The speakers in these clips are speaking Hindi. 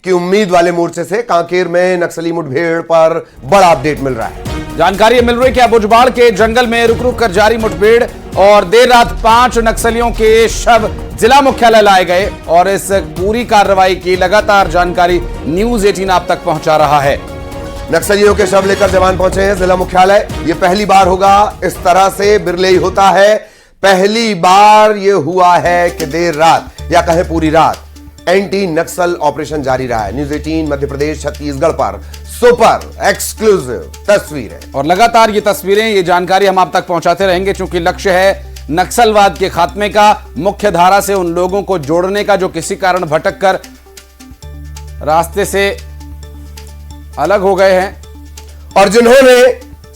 की उम्मीद वाले मोर्चे से कांकेर में नक्सली मुठभेड़ पर बड़ा अपडेट मिल रहा है। जानकारी मिल रही है कि अबुझमाड़ के जंगल में रुक रुक कर जारी मुठभेड़ और देर रात 5 नक्सलियों के शव जिला मुख्यालय लाए गए और इस पूरी कार्रवाई की लगातार जानकारी न्यूज 18 आप तक पहुंचा रहा है। नक्सलियों के शव लेकर जवान पहुंचे हैं जिला मुख्यालय। यह पहली बार होगा इस तरह से, बिरले ही होता है। पहली बार यह हुआ है कि देर रात या कहें पूरी रात एंटी नक्सल ऑपरेशन जारी रहा है। न्यूज 18 मध्य प्रदेश छत्तीसगढ़ पर सुपर एक्सक्लूसिव तस्वीर है और लगातार ये तस्वीरें, ये जानकारी हम आप तक पहुंचाते रहेंगे क्योंकि लक्ष्य है नक्सलवाद के खात्मे का, मुख्य धारा से उन लोगों को जोड़ने का जो किसी कारण भटक कर रास्ते से अलग हो गए हैं और जिन्होंने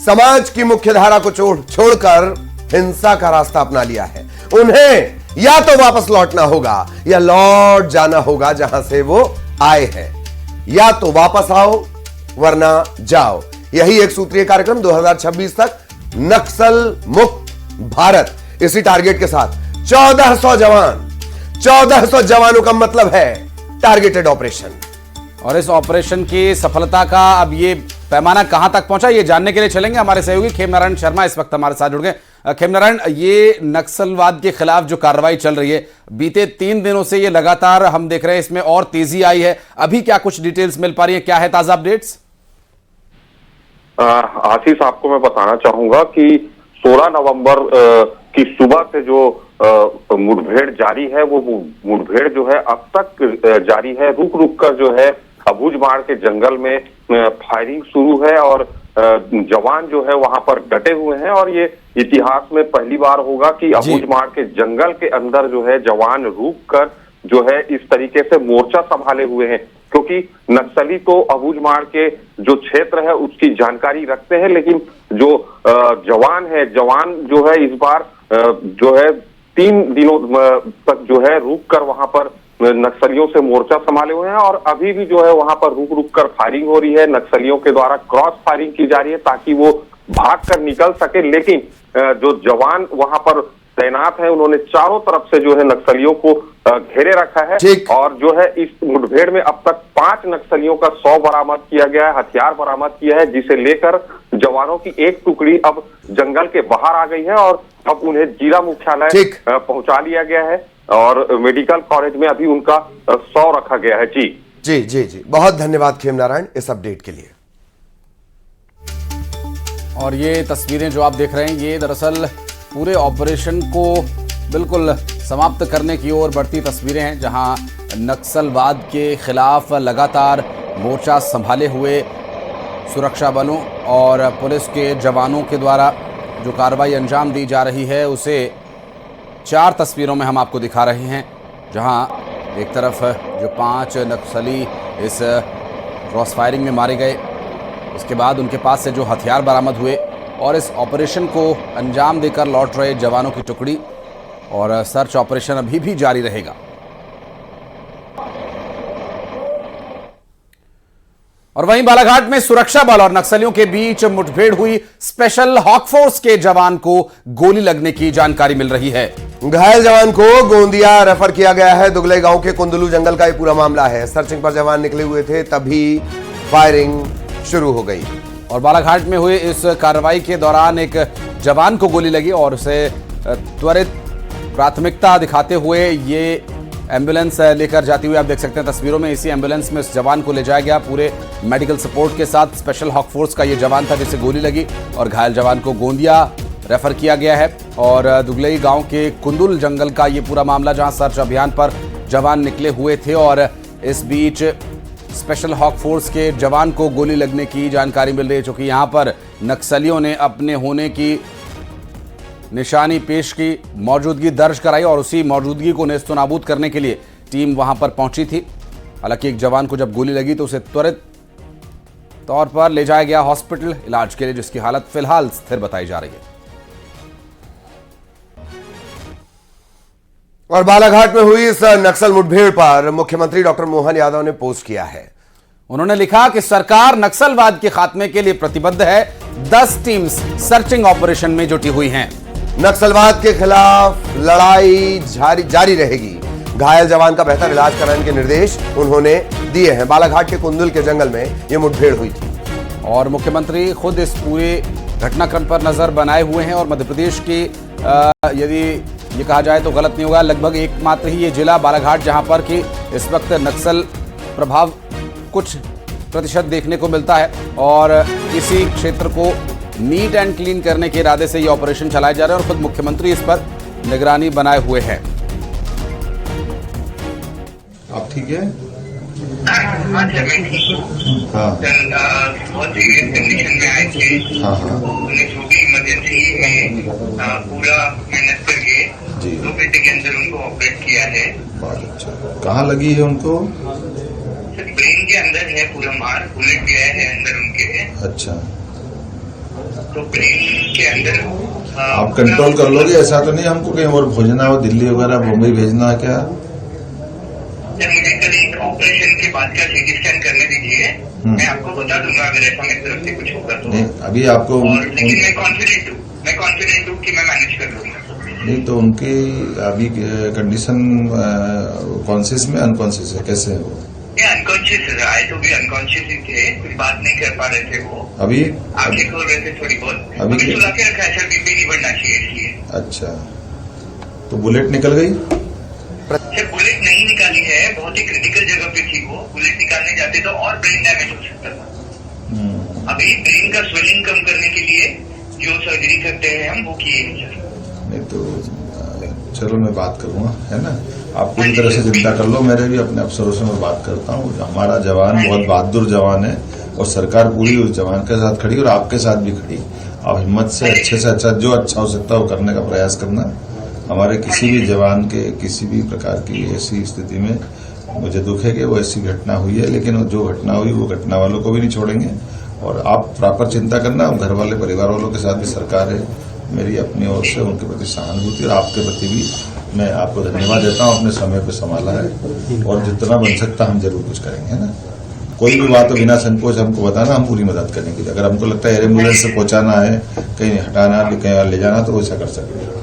समाज की मुख्य धारा को छोड़कर हिंसा का रास्ता अपना लिया है। उन्हें या तो वापस लौटना होगा या लौट जाना होगा जहां से वो आए हैं। या तो वापस आओ वरना जाओ, यही एक सूत्रीय कार्यक्रम 2026 तक नक्सल मुक्त भारत, इसी टारगेट के साथ 1400 जवानों का मतलब है टारगेटेड ऑपरेशन। और इस ऑपरेशन की सफलता का अब ये पैमाना कहां तक पहुंचा, ये जानने के लिए चलेंगे हमारे सहयोगी खेमनारायण शर्मा इस वक्त हमारे साथ जुड़ गए। खेमनारायण, ये नक्सलवाद के खिलाफ जो कार्रवाई चल रही है बीते 3 दिनों से ये लगातार हम देख रहे हैं, इसमें और तेजी आई है। अभी क्या कुछ डिटेल्स मिल पा रही है, क्या है ताजा अपडेट्स? आशीष, आपको मैं बताना चाहूंगा कि 16 नवंबर की सुबह से जो मुठभेड़ जारी है वो मुठभेड़ जो है अब तक जारी है। रुक रुक कर जो है अबुझमाड़ के जंगल में फायरिंग शुरू है और जवान जो है वहां पर डटे हुए हैं और ये इतिहास में पहली बार होगा कि अबुझमाड़ के जंगल के अंदर जो है जवान रुक कर जो है इस तरीके से मोर्चा संभाले हुए हैं, क्योंकि नक्सली तो अबुझमाड़ के जो क्षेत्र है उसकी जानकारी रखते हैं, लेकिन जो जवान जो है इस बार जो है 3 दिनों तक जो है रुक कर वहां पर नक्सलियों से मोर्चा संभाले हुए हैं और अभी भी जो है वहां पर रुक रुक कर फायरिंग हो रही है। नक्सलियों के द्वारा क्रॉस फायरिंग की जा रही है ताकि वो भाग कर निकल सके, लेकिन जो जवान वहां पर तैनात है उन्होंने चारों तरफ से जो है नक्सलियों को घेरे रखा है और जो है इस मुठभेड़ में अब तक 5 नक्सलियों का 100 बरामद किया गया है, हथियार बरामद किया है, जिसे लेकर जवानों की एक टुकड़ी अब जंगल के बाहर आ गई है और अब उन्हें जिला मुख्यालय पहुंचा लिया गया है और मेडिकल कॉलेज में अभी उनका 100 रखा गया है। जी, बहुत धन्यवाद खेमनारायण इस अपडेट के लिए। और ये तस्वीरें जो आप देख रहे हैं ये दरअसल पूरे ऑपरेशन को बिल्कुल समाप्त करने की ओर बढ़ती तस्वीरें हैं, जहां नक्सलवाद के खिलाफ लगातार मोर्चा संभाले हुए सुरक्षा बलों और पुलिस के जवानों के द्वारा जो कार्रवाई अंजाम दी जा रही है उसे 4 तस्वीरों में हम आपको दिखा रहे हैं, जहां एक तरफ जो 5 नक्सली इस क्रॉस फायरिंग में मारे गए, उसके बाद उनके पास से जो हथियार बरामद हुए और इस ऑपरेशन को अंजाम देकर लौट रहे जवानों की टुकड़ी और सर्च ऑपरेशन अभी भी जारी रहेगा। और वहीं बालाघाट में सुरक्षा बल और नक्सलियों के बीच मुठभेड़ हुई, स्पेशल हॉक फोर्स के जवान को गोली लगने की जानकारी मिल रही है। घायल जवान को गोंदिया रेफर किया गया है। दुगले गांव के कुंदलू जंगल का यह पूरा मामला है। सर्चिंग पर जवान निकले हुए थे तभी फायरिंग शुरू हो गई और बालाघाट में हुए इस कार्रवाई के दौरान एक जवान को गोली लगी और उसे त्वरित प्राथमिकता दिखाते हुए ये एम्बुलेंस लेकर जाती हुई आप देख सकते हैं तस्वीरों में। इसी एम्बुलेंस में इस जवान को ले जाया गया पूरे मेडिकल सपोर्ट के साथ। स्पेशल हॉक फोर्स का ये जवान था जिसे गोली लगी और घायल जवान को गोंदिया रेफर किया गया है। और दुगलई गांव के कुंदुल जंगल का ये पूरा मामला, जहां सर्च अभियान पर जवान निकले हुए थे और इस बीच स्पेशल हॉक फोर्स के जवान को गोली लगने की जानकारी मिल रही है, चूंकि यहां पर नक्सलियों ने अपने होने की निशानी पेश की, मौजूदगी दर्ज कराई और उसी मौजूदगी को नेस्तनाबूद करने के लिए टीम वहां पर पहुंची थी। हालांकि एक जवान को जब गोली लगी तो उसे त्वरित तौर पर ले जाया गया हॉस्पिटल इलाज के लिए, जिसकी हालत फिलहाल स्थिर बताई जा रही है। और बालाघाट में हुई इस नक्सल मुठभेड़ पर मुख्यमंत्री डॉक्टर मोहन यादव ने पोस्ट किया है। उन्होंने लिखा कि सरकार नक्सलवाद के खात्मे के लिए प्रतिबद्ध है। 10 टीम्स सर्चिंग ऑपरेशन में जुटी हुई हैं। नक्सलवाद के खिलाफ लड़ाई जारी रहेगी। घायल जवान का बेहतर इलाज कराने के निर्देश उन्होंने दिए हैं। बालाघाट के कुंदुल के जंगल में यह मुठभेड़ हुई थी और मुख्यमंत्री खुद इस पूरे घटनाक्रम पर नजर बनाए हुए हैं। और मध्य प्रदेश की यदि ये कहा जाए तो गलत नहीं होगा, लगभग एकमात्र ही ये जिला बालाघाट जहां पर कि इस वक्त नक्सल प्रभाव कुछ प्रतिशत देखने को मिलता है और इसी क्षेत्र को नीट एंड क्लीन करने के इरादे से ये ऑपरेशन चलाए जा रहे हैं और खुद मुख्यमंत्री इस पर निगरानी बनाए हुए हैं। आप ठीक है? हाँ सर, मैं ठीक हूँ। हाँ बहुत सीरियस कंडीशन में आए थे। हाँ हाँ उन्होंने जो भी इमरजेंसी में पूरा मेहनत करके जी। 2 घंटे के अंदर उनको ऑपरेट किया है। बहुत अच्छा। कहाँ लगी है उनको? सर ब्रेन के अंदर है पूरा मार, बुलेट गया है अंदर उनके। अच्छा, तो ब्रेन के अंदर आप कंट्रोल कर लोगे? ऐसा तो नहीं हमको कहीं और भेजना हो, दिल्ली वगैरह मुंबई भेजना है क्या? सर मुझे कल एक ऑपरेशन के बाद का सीटी स्कैन करने दीजिए, मैं आपको बता दूंगा अगर ऐसा मेरी तरफ से कुछ होगा तो। नहीं अभी आपको और लेकिन मैं कॉन्फिडेंट हूँ कि मैं मैनेज कर लूंगा। नहीं तो उनकी अभी कंडीशन कॉन्शियस में अनकॉन्शियस है, कैसे है वो? अनकॉन्शियस आए तो भी अनकॉन्शियस ही थे, कुछ बात नहीं कर पा रहे थे वो। अभी आंखें खोल रहे थे थोड़ी बहुत। अभी सुला के रखा है सर, बीपी नहीं बढ़ना चाहिए इसलिए। अच्छा, तो बुलेट निकल गई? सर बुलेट नहीं निकाली है, बहुत ही क्रिटिकल जगह पे थी वो। बुलेट निकालने जाते तो और ब्रेन डैमेज हो सकता था। अभी ब्रेन का स्वेलिंग कम करने के लिए जो सर्जरी करते हैं हम वो किए हैं सर। नहीं तो चलो मैं बात करूंगा, है ना? आप पूरी तरह से चिंता कर लो, मेरे भी अपने अफसरों से मैं बात करता हूँ। हमारा जवान बहुत बहादुर जवान है और सरकार पूरी उस जवान के साथ खड़ी और आपके साथ भी खड़ी। आप हिम्मत से अच्छे अच्छा जो अच्छा हो सकता है वो करने का प्रयास करना। हमारे किसी भी जवान के किसी भी प्रकार की ऐसी स्थिति में मुझे दुख है कि वो ऐसी घटना हुई है, लेकिन जो घटना हुई वो घटना वालों को भी नहीं छोड़ेंगे। और आप प्रॉपर चिंता करना, घर वाले परिवार वालों के साथ भी सरकार है, मेरी अपनी ओर से उनके प्रति सहानुभूति और आपके प्रति भी मैं आपको धन्यवाद देता हूँ। अपने समय पे संभाला है और जितना बन सकता हम जरूर कुछ करेंगे, है ना? कोई भी बात हो बिना संकोच हमको बताना, हम पूरी मदद करेंगे। अगर हमको लगता है एम्बुलेंस से पहुंचाना है, कहीं हटाना, कहीं ले जाना, तो वैसा कर सकते।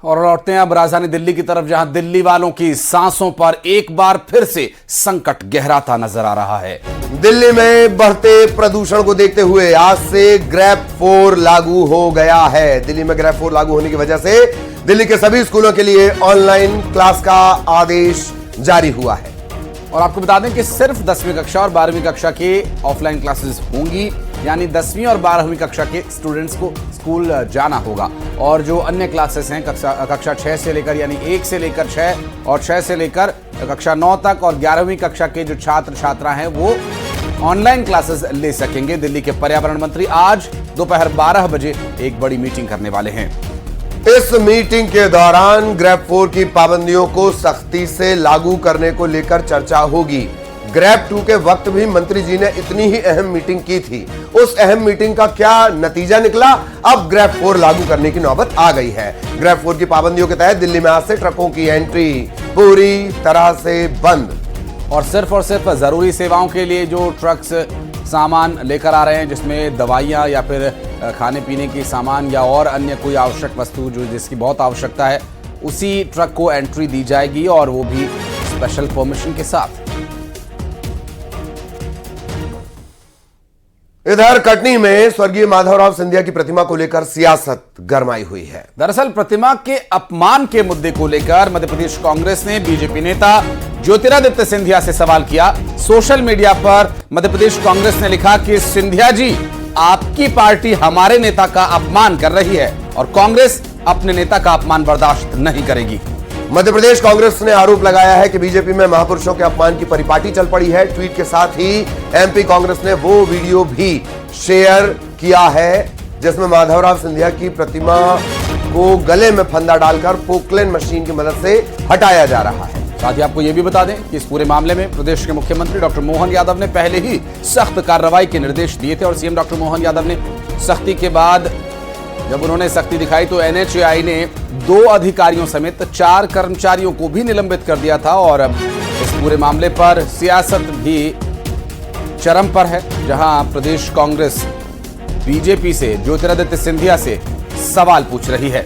और लौटते हैं अब राजधानी दिल्ली की तरफ, जहां दिल्ली वालों की सांसों पर एक बार फिर से संकट गहराता नजर आ रहा है। दिल्ली में बढ़ते प्रदूषण को देखते हुए आज से ग्रैब 4 लागू हो गया है। दिल्ली में ग्रैब 4 लागू होने की वजह से दिल्ली के सभी स्कूलों के लिए ऑनलाइन क्लास का आदेश जारी हुआ है। और आपको बता दें कि सिर्फ 10वीं कक्षा और 12वीं कक्षा के ऑफलाइन क्लासेस होंगी, यानी 10वीं और 12वीं कक्षा के स्टूडेंट्स को स्कूल जाना होगा। और जो अन्य क्लासेस हैं कक्षा 6 से लेकर, यानी 1 से लेकर 6 और 6 से लेकर कक्षा 9 तक और 11वीं कक्षा के जो छात्र छात्रा हैं वो ऑनलाइन क्लासेस ले सकेंगे। दिल्ली के पर्यावरण मंत्री आज दोपहर 12 बजे एक बड़ी मीटिंग करने वाले हैं। इस मीटिंग के दौरान ग्रैब 4 की पाबंदियों को सख्ती से लागू करने को लेकर चर्चा होगी। ग्रैब 2 के वक्त भी मंत्री जी ने इतनी ही अहम मीटिंग की थी। उस अहम मीटिंग का क्या नतीजा निकला? अब ग्रैब 4 लागू करने की नौबत आ गई है। ग्रैब 4 की पाबंदियों के तहत दिल्ली में आज से ट्रकों की एंट्री पूरी तरह से बंद। और सिर्फ जरूरी सेवाओं के लिए जो ट्रक्स सामान लेकर आ रहे हैं, जिसमें दवाइयां या फिर खाने पीने की सामान या और अन्य कोई आवश्यक वस्तु जो जिसकी बहुत आवश्यकता है, उसी ट्रक को एंट्री दी जाएगी और वो भी स्पेशल परमिशन के साथ। इधर कटनी में स्वर्गीय माधवराव सिंधिया की प्रतिमा को लेकर सियासत गरमाई हुई है। दरअसल प्रतिमा के अपमान के मुद्दे को लेकर मध्य प्रदेश कांग्रेस ने बीजेपी नेता ज्योतिरादित्य सिंधिया से सवाल किया। सोशल मीडिया पर मध्य प्रदेश कांग्रेस ने लिखा कि सिंधिया जी, आपकी पार्टी हमारे नेता का अपमान कर रही है और कांग्रेस अपने नेता का अपमान बर्दाश्त नहीं करेगी। मध्य प्रदेश कांग्रेस ने आरोप लगाया है कि बीजेपी में महापुरुषों के अपमान की परिपाटी चल पड़ी है। ट्वीट के साथ ही एमपी कांग्रेस ने वो वीडियो भी शेयर किया है जिसमें माधवराव सिंधिया की प्रतिमा को गले में फंदा डालकर पोकलेन मशीन की मदद से हटाया जा रहा है। साथ ही आपको यह भी बता दें कि इस पूरे मामले में प्रदेश के मुख्यमंत्री डॉक्टर मोहन यादव ने पहले ही सख्त कार्रवाई के निर्देश दिए थे और सीएम डॉक्टर मोहन यादव ने सख्ती के बाद जब उन्होंने सख्ती दिखाई तो एनएचएआई ने 2 अधिकारियों समेत 4 कर्मचारियों को भी निलंबित कर दिया था। और अब इस पूरे मामले पर सियासत भी चरम पर है, जहां प्रदेश कांग्रेस बीजेपी से ज्योतिरादित्य सिंधिया से सवाल पूछ रही है।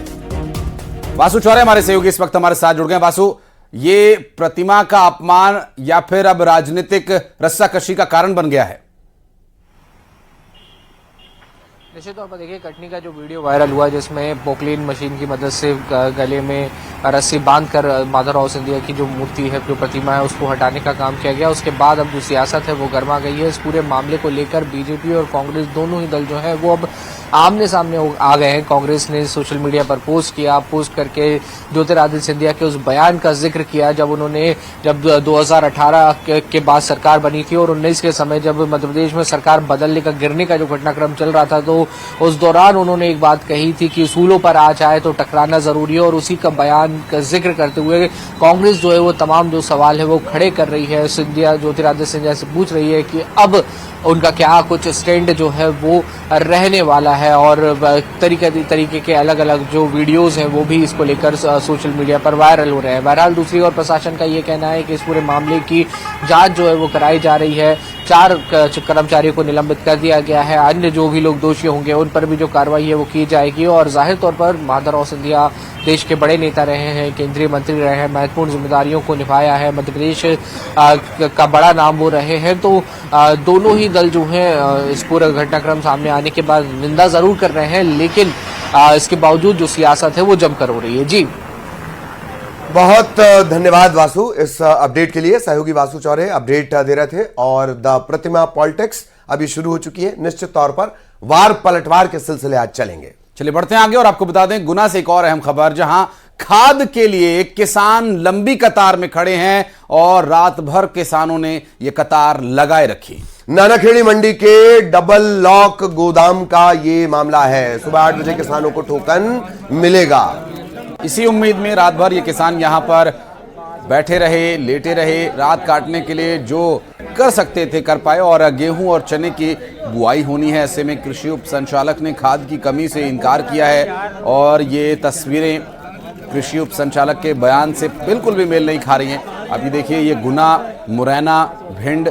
वासु चौरे हमारे सहयोगी इस वक्त हमारे साथ जुड़ गए। वासु, ये प्रतिमा का अपमान या फिर अब राजनीतिक रस्साकशी का कारण बन गया है? निश्चित तौर पर देखिए, कटनी का जो वीडियो वायरल हुआ जिसमें पोकलीन मशीन की मदद से गले में रस्सी बांधकर माधवराव सिंधिया की जो मूर्ति है, जो प्रतिमा है, उसको हटाने का काम किया गया। उसके बाद अब जो सियासत है वो गर्मा गई है। इस पूरे मामले को लेकर बीजेपी और कांग्रेस दोनों ही दल जो है वो अब आमने सामने आ गए हैं। कांग्रेस ने सोशल मीडिया पर पोस्ट किया, पोस्ट करके ज्योतिरादित्य सिंधिया के उस बयान का जिक्र किया जब 2018 के बाद सरकार बनी थी और 19 के समय जब मध्य प्रदेश में सरकार बदलने का, गिरने का जो घटनाक्रम चल रहा था, तो उस दौरान उन्होंने एक बात कही थी कि उसूलों पर आ जाए तो टकराना जरूरी है। और उसी का बयान का जिक्र करते हुए कांग्रेस जो है वो तमाम जो सवाल है वो खड़े कर रही है। ज्योतिरादित्य सिंधिया से पूछ रही है कि अब उनका क्या कुछ स्टैंड जो है वो रहने वाला है। और तरीके के अलग अलग जो वीडियोस हैं वो भी इसको लेकर सोशल मीडिया पर वायरल हो रहे हैं। बहरहाल दूसरी ओर प्रशासन का ये कहना है कि इस पूरे मामले की जांच जो है वो कराई जा रही है। 4 कर्मचारियों को निलंबित कर दिया गया है। अन्य जो भी लोग दोषी होंगे उन पर भी जो कार्रवाई है वो की जाएगी। और जाहिर तौर पर माधवराव सिंधिया देश के बड़े नेता रहे हैं, केंद्रीय मंत्री रहे हैं, महत्वपूर्ण जिम्मेदारियों को निभाया है, मध्य प्रदेश का बड़ा नाम वो रहे हैं। तो दोनों ही दल जो हैं इस पूरे घटनाक्रम सामने आने के बाद निंदा जरूर कर रहे हैं, लेकिन इसके बावजूद जो सियासत है वो जमकर हो रही है। जी बहुत धन्यवाद वासु इस अपडेट के लिए। सहयोगी वासु चौरे अपडेट दे रहे थे। और द प्रतिमा पॉलिटिक्स अभी शुरू हो चुकी है। निश्चित तौर पर वार पलटवार के सिलसिले आज चलेंगे। चलिए बढ़ते हैं आगे और आपको बता दें गुना से एक और अहम खबर, जहां खाद के लिए किसान लंबी कतार में खड़े हैं और रात भर किसानों ने यह कतार लगाए रखी। नानाखेड़ी मंडी के डबल लॉक गोदाम का यह मामला है। सुबह 8 बजे किसानों को टोकन मिलेगा। इसी उम्मीद में रात भर ये किसान यहां पर बैठे रहे, लेटे रहे। रात काटने के लिए जो कर सकते थे कर पाए और गेहूं और चने की बुआई होनी है। ऐसे में कृषि उप संचालक ने खाद की कमी से इनकार किया है और ये तस्वीरें कृषि उप संचालक के बयान से बिल्कुल भी मेल नहीं खा रही हैं। अभी देखिए, ये गुना, मुरैना, भिंड,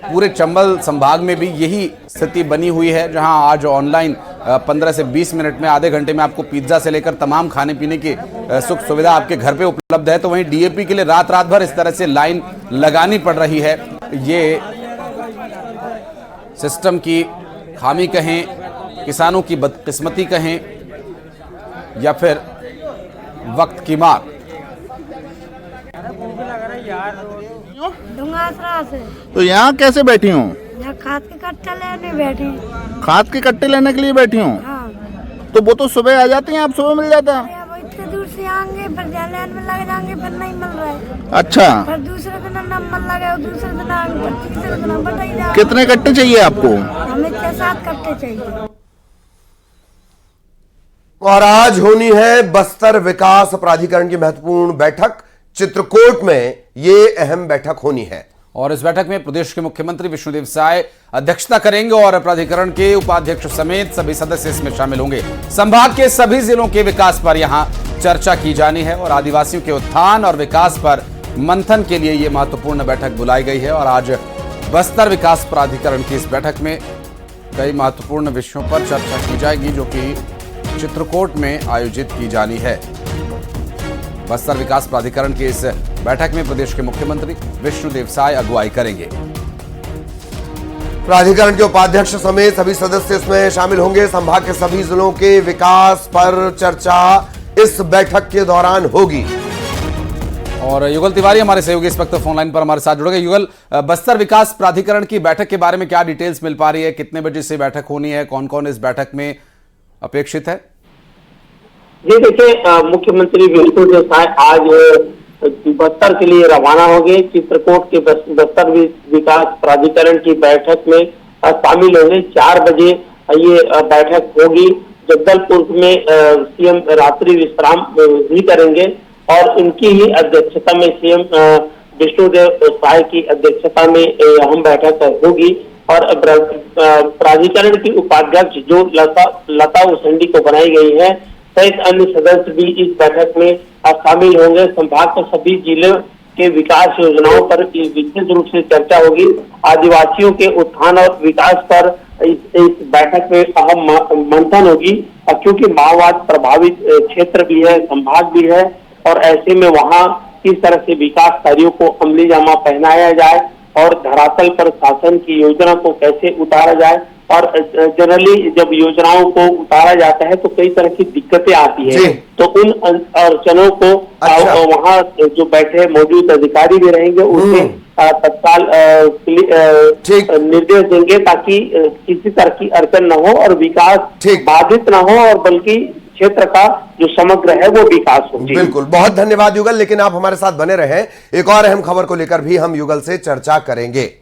पूरे चंबल संभाग में भी यही स्थिति बनी हुई है, जहां आज ऑनलाइन 15 से 20 मिनट में, आधे घंटे में आपको पिज्जा से लेकर तमाम खाने पीने की सुख सुविधा आपके घर पे उपलब्ध है। तो वहीं डीएपी के लिए रात भर इस तरह से लाइन लगानी पड़ रही है। ये सिस्टम की खामी कहें, किसानों की बदकिस्मती कहें, या फिर वक्त की मार। तो यहाँ कैसे बैठी हूँ? यहाँ खाद के कट्टे लेने बैठी। खाद के कट्टे लेने के लिए बैठी हूँ? हाँ। तो वो तो सुबह आ जाती हैं, आप सुबह मिल जाता है? अब इतने दूर से आएंगे, फिर लाइन में लग जाएंगे, फिर नहीं मिल रहा है। अच्छा, फिर दूसरे दिन नंबर लगे, दूसरे दिन आएंगे, फिर तीसरे दिन बताइए जाए। कितने कट्टे चाहिए आपको? हमें 6-7 कट्टे चाहिए। और आज होनी है बस्तर विकास प्राधिकरण की महत्वपूर्ण बैठक। चित्रकूट में ये अहम बैठक होनी है और इस बैठक में प्रदेश के मुख्यमंत्री विष्णुदेव साय अध्यक्षता करेंगे और प्राधिकरण के उपाध्यक्ष समेत सभी सदस्य इसमें शामिल होंगे। संभाग के सभी जिलों के विकास पर यहां चर्चा की जानी है और आदिवासियों के उत्थान और विकास पर मंथन के लिए यह महत्वपूर्ण बैठक बुलाई गई है। और आज बस्तर विकास प्राधिकरण की इस बैठक में कई महत्वपूर्ण विषयों पर चर्चा की जाएगी, जो कि चित्रकूट में आयोजित की जानी है। बस्तर विकास प्राधिकरण की इस बैठक में प्रदेश के मुख्यमंत्री विष्णुदेव साय अगुवाई करेंगे। प्राधिकरण के उपाध्यक्ष समेत सभी सदस्य इसमें शामिल होंगे। संभाग के सभी जिलों के विकास पर चर्चा इस बैठक के दौरान होगी। और युगल तिवारी हमारे सहयोगी इस वक्त फोन लाइन पर हमारे साथ जुड़ेंगे। युगल, बस्तर विकास प्राधिकरण की बैठक के बारे में क्या डिटेल्स मिल पा रही है? कितने बजे से बैठक होनी है? कौन कौन इस बैठक में अपेक्षित है? जी देखिए, मुख्यमंत्री विष्णुदेव साय आज बस्तर के लिए रवाना होंगे। चित्रकूट के बस्तर विकास प्राधिकरण की बैठक में शामिल होंगे। 4 बजे ये बैठक होगी। जगदलपुर में सीएम रात्रि विश्राम भी करेंगे और इनकी ही अध्यक्षता में सीएम विष्णुदेव साय की अध्यक्षता में अहम बैठक होगी। और प्राधिकरण की उपाध्यक्ष जो लता उसेंडी को बनाई गई है, सहित अन्य सदस्य भी इस बैठक में शामिल होंगे। संभाग के सभी जिलों के विकास योजनाओं पर विशेष रूप से चर्चा होगी। आदिवासियों के उत्थान और विकास पर इस बैठक में अहम मंथन होगी, क्योंकि माओवाद प्रभावित क्षेत्र भी है, संभाग भी है, और ऐसे में वहाँ किस तरह से विकास कार्यों को अमली जामा पहनाया जाए और धरातल पर शासन की योजना को कैसे उतारा जाए। और जनरली जब योजनाओं को उतारा जाता है तो कई तरह की दिक्कतें आती है, तो उन अड़चनों को वहाँ जो बैठे मौजूद अधिकारी भी रहेंगे उनसे तत्काल निर्देश देंगे ताकि किसी तरह की अड़चन न हो और विकास बाधित न हो और बल्कि क्षेत्र का जो समग्र है वो विकास हो। बिल्कुल, बहुत धन्यवाद युगल, लेकिन आप हमारे साथ बने रहें, एक और अहम खबर को लेकर भी हम युगल से चर्चा करेंगे।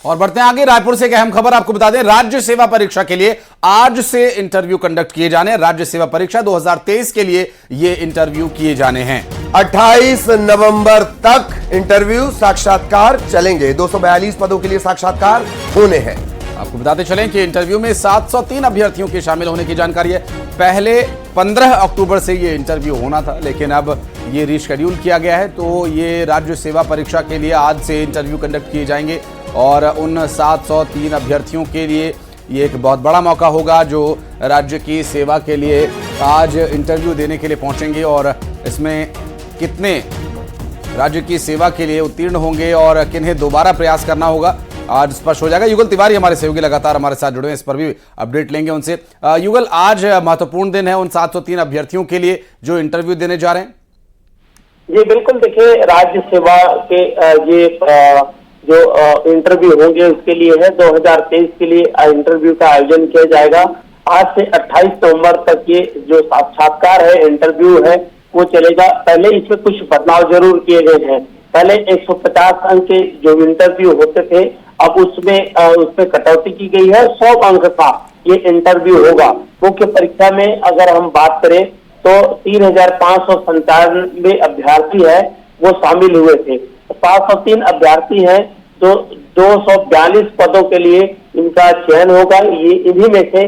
और बढ़ते हैं आगे, रायपुर से एक अहम खबर आपको बता दें, राज्य सेवा परीक्षा के लिए आज से इंटरव्यू कंडक्ट किए जाने। राज्य सेवा परीक्षा 2023 के लिए ये इंटरव्यू किए जाने हैं। 28 नवंबर तक इंटरव्यू साक्षात्कार चलेंगे। 242 पदों के लिए साक्षात्कार होने हैं। आपको बताते चलें कि इंटरव्यू में 703 अभ्यर्थियों के शामिल होने की जानकारी है। पहले 15 अक्टूबर से ये इंटरव्यू होना था, लेकिन अब ये रीशेड्यूल किया गया है, तो ये राज्य सेवा परीक्षा के लिए आज से इंटरव्यू कंडक्ट किए जाएंगे और उन 703 अभ्यर्थियों के लिए ये एक बहुत बड़ा मौका होगा जो राज्य की सेवा के लिए आज इंटरव्यू देने के लिए पहुंचेंगे। और इसमें कितने राज्य की सेवा के लिए उत्तीर्ण होंगे और किन्हें दोबारा प्रयास करना होगा, आज स्पष्ट हो जाएगा। युगल तिवारी हमारे सहयोगी लगातार हमारे साथ जुड़े हैं, इस पर भी अपडेट लेंगे उनसे। युगल, आज महत्वपूर्ण दिन है उन 703 अभ्यर्थियों के लिए जो इंटरव्यू देने जा रहे हैं। जी बिल्कुल, देखिए राज्य सेवा के ये जो इंटरव्यू होंगे उसके लिए है 2023 के लिए इंटरव्यू का आयोजन किया जाएगा। आज से 28 नवंबर तक ये जो साक्षात्कार है, इंटरव्यू है, वो चलेगा। पहले इसमें कुछ बदलाव जरूर किए गए हैं। पहले 150 अंक के जो इंटरव्यू होते थे, अब उसमें कटौती की गई है। 100 अंक का ये इंटरव्यू होगा। मुख्य परीक्षा में अगर हम बात करें तो 3,597 अभ्यर्थी है वो शामिल हुए थे। 703 अभ्यर्थी हैं, तो 242 पदों के लिए इनका चयन होगा। ये इन्हीं में से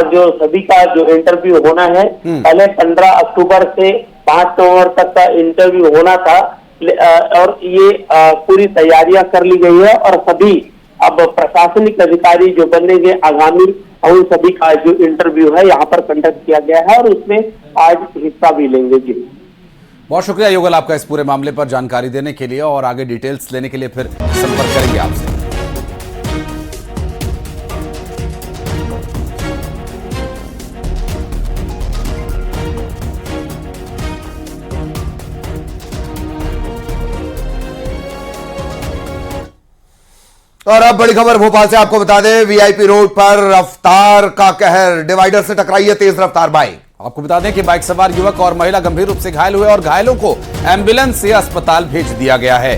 जो सभी का जो इंटरव्यू होना है, पहले 15 अक्टूबर से 5 नवंबर तक का इंटरव्यू होना था और ये पूरी तैयारियां कर ली गई है और सभी अब प्रशासनिक अधिकारी जो बनेंगे आगामी, उन सभी का जो इंटरव्यू है यहाँ पर कंडक्ट किया गया है और उसमें आज हिस्सा भी लेंगे। जी बहुत शुक्रिया युगल आपका इस पूरे मामले पर जानकारी देने के लिए, और आगे डिटेल्स लेने के लिए फिर संपर्क करेंगे आपसे। और अब बड़ी खबर भोपाल से आपको बता दें, वीआईपी रोड पर रफ्तार का कहर, डिवाइडर से टकराई है तेज रफ्तार बाइक। आपको बता दें कि बाइक सवार युवक और महिला गंभीर रूप से घायल हुए और घायलों को एम्बुलेंस से अस्पताल भेज दिया गया है।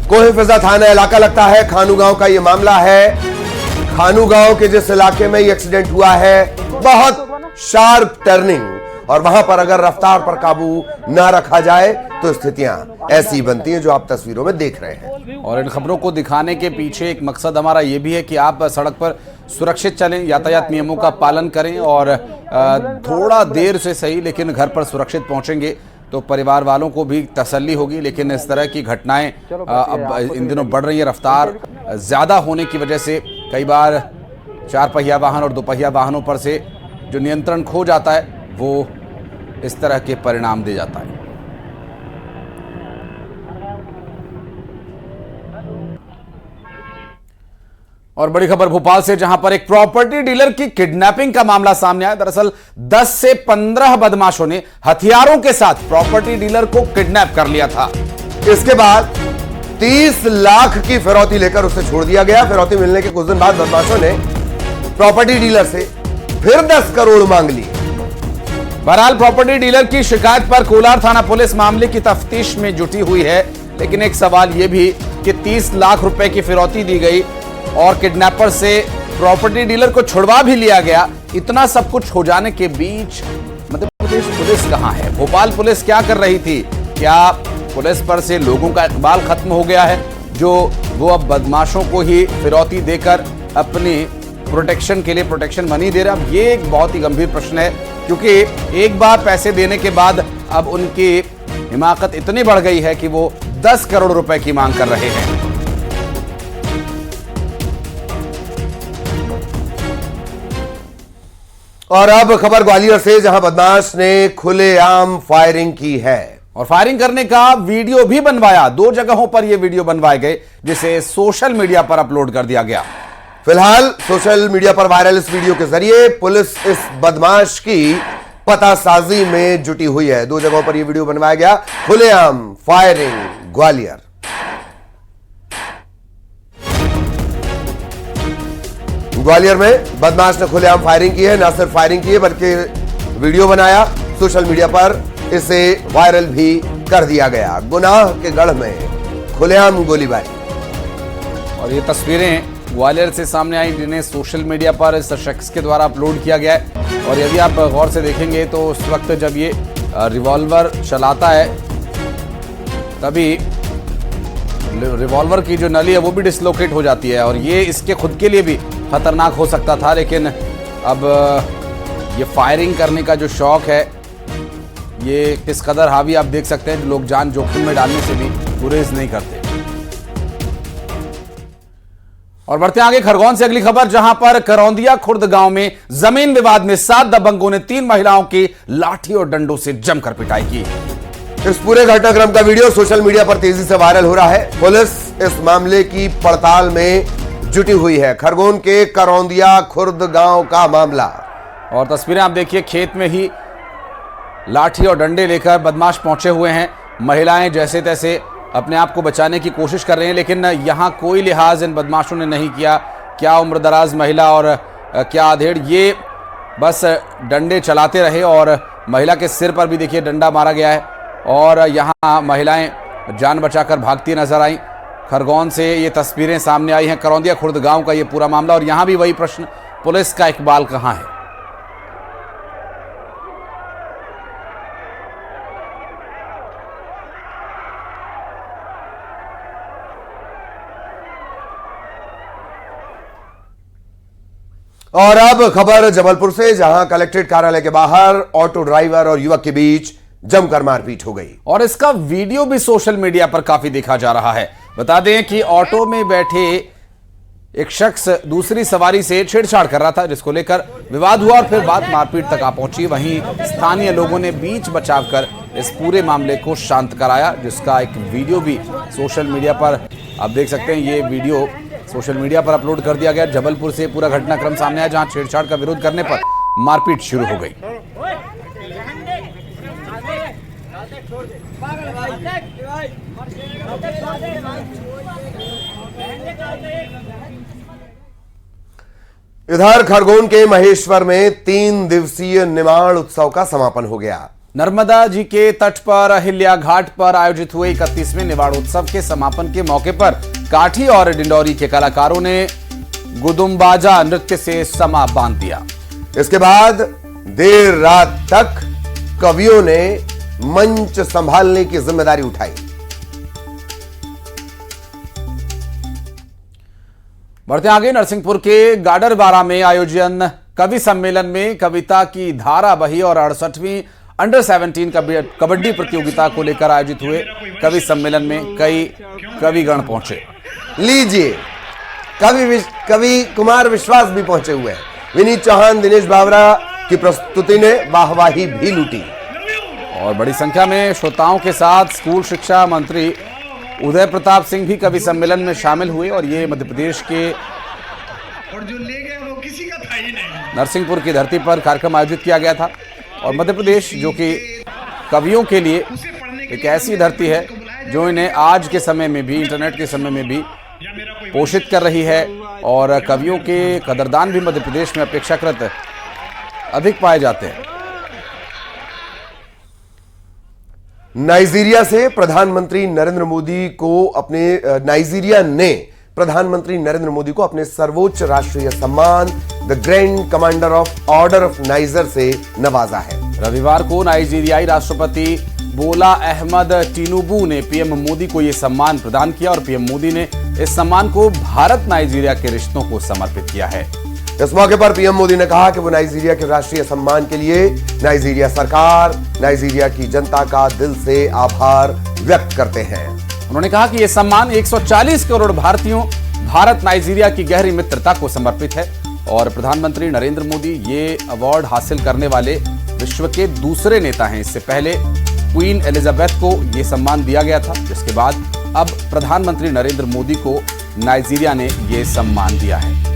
कोहे फिजा थाना इलाका लगता है, खानू गांव का यह मामला है। खानू गांव के जिस इलाके में यह एक्सीडेंट हुआ है, बहुत शार्प टर्निंग, और वहां पर अगर रफ्तार पर काबू ना रखा जाए तो स्थितियां ऐसी बनती हैं जो आप तस्वीरों में देख रहे हैं। और इन खबरों को दिखाने के पीछे एक मकसद हमारा ये भी है कि आप सड़क पर सुरक्षित चलें, यातायात नियमों का पालन करें और थोड़ा देर से सही लेकिन घर पर सुरक्षित पहुंचेंगे तो परिवार वालों को भी तसल्ली होगी। लेकिन इस तरह की घटनाएं अब इन दिनों बढ़ रही है, रफ्तार ज़्यादा होने की वजह से कई बार 4 पहिया वाहन और 2 पहिया वाहनों पर से जो नियंत्रण खो जाता है वो इस तरह के परिणाम दे जाता है। और बड़ी खबर भोपाल से, जहां पर एक प्रॉपर्टी डीलर की किडनैपिंग का मामला सामने आया। दरअसल 10 से 15 बदमाशों ने हथियारों के साथ प्रॉपर्टी डीलर को किडनैप कर लिया था। इसके बाद 30 लाख की फिरौती लेकर उसे छोड़ दिया गया। फिरौती मिलने के कुछ दिन बाद बदमाशों ने प्रॉपर्टी डीलर से फिर 10 करोड़ मांग ली। बहरहाल प्रॉपर्टी डीलर की शिकायत पर कोलार थाना पुलिस मामले की तफ्तीश में जुटी हुई है। लेकिन एक सवाल यह भी कि 30 लाख रुपए की फिरौती दी गई और किडनैपर से प्रॉपर्टी डीलर को छुड़वा भी लिया गया। इतना सब कुछ हो जाने के बीच मध्य प्रदेश पुलिस कहां है? भोपाल पुलिस क्या कर रही थी? क्या पुलिस पर से लोगों का इकबाल खत्म हो गया है जो वो अब बदमाशों को ही फिरौती देकर अपनी प्रोटेक्शन के लिए प्रोटेक्शन मनी दे रहे हैं? अब ये एक बहुत ही गंभीर प्रश्न है, क्योंकि एक बार पैसे देने के बाद अब उनकी हिमाकत इतनी बढ़ गई है कि वो 10 करोड़ रुपए की मांग कर रहे हैं। और अब खबर ग्वालियर से, जहां बदमाश ने खुलेआम फायरिंग की है और फायरिंग करने का वीडियो भी बनवाया। 2 जगहों पर यह वीडियो बनवाए गए, जिसे सोशल मीडिया पर अपलोड कर दिया गया। फिलहाल सोशल मीडिया पर वायरल इस वीडियो के जरिए पुलिस इस बदमाश की पतासाजी में जुटी हुई है। 2 जगहों पर यह वीडियो बनवाया गया। खुलेआम फायरिंग ग्वालियर। ग्वालियर में बदमाश ने खुलेआम फायरिंग की है। न सिर्फ फायरिंग की है बल्कि वीडियो बनाया, सोशल मीडिया पर इसे वायरल भी कर दिया गया। गुनाह के गढ़ में खुलेआम गोलीबारी। और ये तस्वीरें ग्वालियर से सामने आई, जिन्हें सोशल मीडिया पर इस शख्स के द्वारा अपलोड किया गया है। और यदि आप गौर से देखेंगे तो उस वक्त जब ये रिवॉल्वर चलाता है, तभी रिवॉल्वर की जो नली है वो भी डिसलोकेट हो जाती है और ये इसके खुद के लिए भी खतरनाक हो सकता था। लेकिन अब ये फायरिंग करने का जो शौक है, ये किस कदर हावी आप देख सकते हैं। लोग जान जोखिम में डालने से भी गुरेज नहीं करते। और बढ़ते आगे खरगोन से अगली खबर, जहां पर करौंदिया खुर्द गांव में जमीन विवाद में 7 दबंगों ने 3 महिलाओं की लाठी और डंडों से जमकर पिटाई की। इस पूरे घटनाक्रम का वीडियो सोशल मीडिया पर तेजी से वायरल हो रहा है। पुलिस इस मामले की पड़ताल में जुटी हुई है। खरगोन के करौंदिया खुर्द गांव का मामला। और तस्वीरें आप देखिए, खेत में ही लाठी और डंडे लेकर बदमाश पहुंचे हुए हैं। महिलाएं जैसे तैसे अपने आप को बचाने की कोशिश कर रहे हैं, लेकिन यहां कोई लिहाज इन बदमाशों ने नहीं किया। क्या उम्रदराज महिला और क्या आधेड़, ये बस डंडे चलाते रहे और महिला के सिर पर भी देखिए डंडा मारा गया है। और यहां महिलाएं जान बचाकर भागती नजर आई। खरगोन से ये तस्वीरें सामने आई हैं, करौंदिया खुर्द गांव का ये पूरा मामला। और यहां भी वही प्रश्न, पुलिस का इकबाल कहां है। और अब खबर जबलपुर से, जहां कलेक्ट्रेट कार्यालय के बाहर ऑटो ड्राइवर और युवक के बीच जमकर मारपीट हो गई। और इसका वीडियो भी सोशल मीडिया पर काफी देखा जा रहा है। बता दें कि ऑटो में बैठे एक शख्स दूसरी सवारी से छेड़छाड़ कर रहा था, जिसको लेकर विवाद हुआ और फिर बात मारपीट तक आ पहुंची। वहीं स्थानीय लोगों ने बीच बचाव कर इस पूरे मामले को शांत कराया, जिसका एक वीडियो भी सोशल मीडिया पर आप देख सकते हैं। ये वीडियो सोशल मीडिया पर अपलोड कर दिया गया। जबलपुर से पूरा घटनाक्रम सामने आया, जहां छेड़छाड़ का विरोध करने पर मारपीट शुरू हो गई। इधर खरगोन के महेश्वर में 3 दिवसीय निमाड़ उत्सव का समापन हो गया। नर्मदा जी के तट पर अहिल्या घाट पर आयोजित हुए 31वें निवाड़ उत्सव के समापन के मौके पर काठी और डिंडौरी के कलाकारों ने गुदुम्बाजा नृत्य से समा बांध दिया। इसके बाद देर रात तक कवियों ने मंच संभालने की जिम्मेदारी उठाई। बढ़ते आगे, नरसिंहपुर के गाडरबारा में आयोजन कवि सम्मेलन में कविता की धारा बही और 68वीं अंडर 17 कबड्डी प्रतियोगिता को लेकर आयोजित हुए कवि सम्मेलन में कई कविगण पहुंचे। लीजिए, कवि कुमार विश्वास भी पहुंचे हुए हैं। विनीत चौहान, दिनेश बावरा की प्रस्तुति ने वाहवाही भी लूटी। और बड़ी संख्या में श्रोताओं के साथ स्कूल शिक्षा मंत्री उदय प्रताप सिंह भी कवि सम्मेलन में शामिल हुए। और ये मध्य प्रदेश के और जो ले गए वो किसी का था ही नहीं। नरसिंहपुर की धरती पर कार्यक्रम आयोजित किया गया था। और मध्य प्रदेश, जो कि कवियों के लिए एक ऐसी धरती है जो इन्हें आज के समय में भी, इंटरनेट के समय में भी पोषित कर रही है। और कवियों के कदरदान भी मध्य प्रदेश में अपेक्षाकृत अधिक पाए जाते हैं। नाइजीरिया से प्रधानमंत्री नरेंद्र मोदी को अपने नाइजीरिया ने प्रधानमंत्री नरेंद्र मोदी को अपने सर्वोच्च राष्ट्रीय सम्मान the grand commander of order of niger से नवाजा है। रविवार को नाइजीरियाई राष्ट्रपति बोला अहमद टिनुबू ने पीएम मोदी को यह सम्मान प्रदान किया। और पीएम मोदी ने इस सम्मान को भारत नाइजीरिया के रिश्तों को समर्पित किया है। इस मौके पर पीएम मोदी ने कहा कि वो नाइजीरिया के राष्ट्रीय सम्मान के लिए नाइजीरिया सरकार, नाइजीरिया की जनता का दिल से आभार व्यक्त करते हैं। उन्होंने कहा कि यह सम्मान 140 करोड़ भारतीयों, भारत नाइजीरिया की गहरी मित्रता को समर्पित है और प्रधानमंत्री नरेंद्र मोदी ये अवार्ड हासिल करने वाले विश्व के दूसरे नेता हैं। इससे पहले क्वीन एलिजाबेथ को ये सम्मान दिया गया था, जिसके बाद अब प्रधानमंत्री नरेंद्र मोदी को नाइजीरिया ने ये सम्मान दिया है।